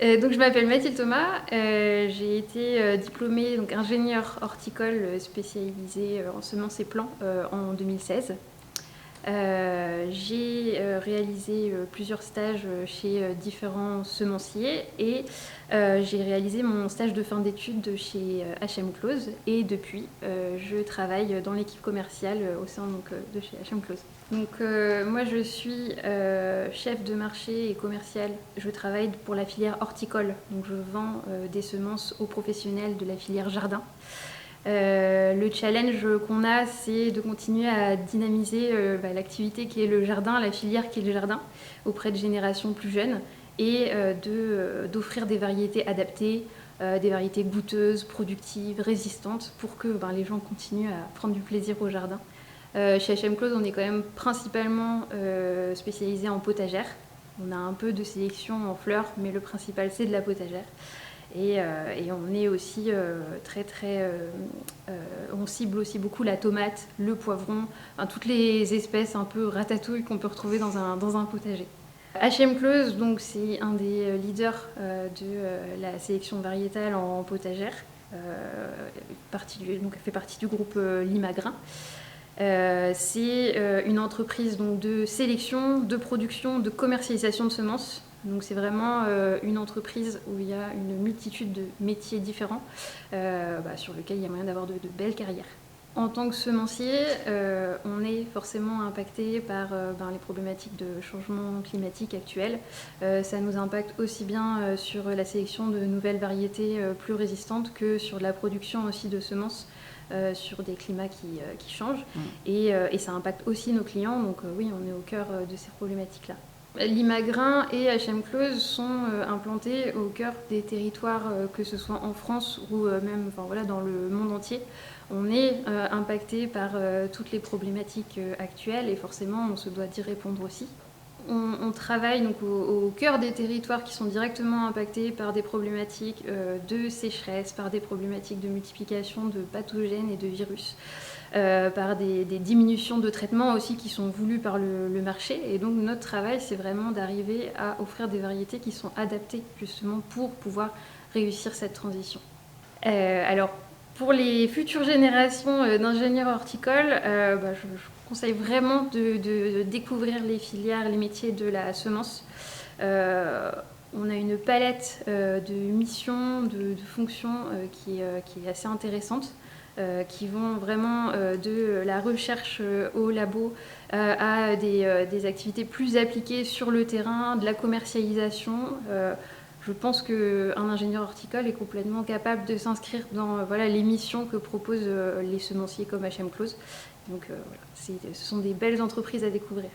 Donc je m'appelle Mathilde Thomas, j'ai été diplômée donc ingénieure horticole spécialisée en semences et plants en 2016. J'ai réalisé plusieurs stages chez différents semenciers et j'ai réalisé mon stage de fin d'études chez H&M Close et depuis je travaille dans l'équipe commerciale au sein de chez H&M Close. Donc moi je suis chef de marché et commercial, je travaille pour la filière horticole, donc je vends des semences aux professionnels de la filière jardin. Le challenge qu'on a, c'est de continuer à dynamiser l'activité qui est le jardin, la filière qui est le jardin, auprès de générations plus jeunes, et d'offrir des variétés adaptées, des variétés goûteuses, productives, résistantes, pour que les gens continuent à prendre du plaisir au jardin. Chez H&M Close, on est quand même principalement spécialisé en potagère. On a un peu de sélection en fleurs, mais le principal, c'est de la potagère. Et on est aussi on cible aussi beaucoup la tomate, le poivron, toutes les espèces un peu ratatouille qu'on peut retrouver dans un potager. H&M Close, donc, c'est un des leaders de la sélection variétale en potagère. Elle fait partie du groupe Limagrain. C'est une entreprise donc, de sélection, de production, de commercialisation de semences. Donc c'est vraiment une entreprise où il y a une multitude de métiers différents sur lesquels il y a moyen d'avoir de belles carrières. En tant que semencier, on est forcément impacté par les problématiques de changement climatique actuel. Ça nous impacte aussi bien sur la sélection de nouvelles variétés plus résistantes que sur la production aussi de semences sur des climats qui changent. Et ça impacte aussi nos clients, donc oui, on est au cœur de ces problématiques-là. Limagrain et H&M Close sont implantés au cœur des territoires, que ce soit en France ou même dans le monde entier. On est impacté par toutes les problématiques actuelles et forcément on se doit d'y répondre aussi. On travaille donc au cœur des territoires qui sont directement impactés par des problématiques de sécheresse, par des problématiques de multiplication de pathogènes et de virus, par des diminutions de traitement aussi qui sont voulues par le marché. Et donc notre travail, c'est vraiment d'arriver à offrir des variétés qui sont adaptées justement pour pouvoir réussir cette transition. Alors, pour les futures générations d'ingénieurs horticoles, je conseille vraiment de découvrir les filières, les métiers de la semence. On a une palette de missions, de fonctions qui est assez intéressante, qui vont vraiment de la recherche au labo à des activités plus appliquées sur le terrain, de la commercialisation. Je pense qu'un ingénieur horticole est complètement capable de s'inscrire dans les missions que proposent les semenciers comme H&M Close. Donc ce sont des belles entreprises à découvrir.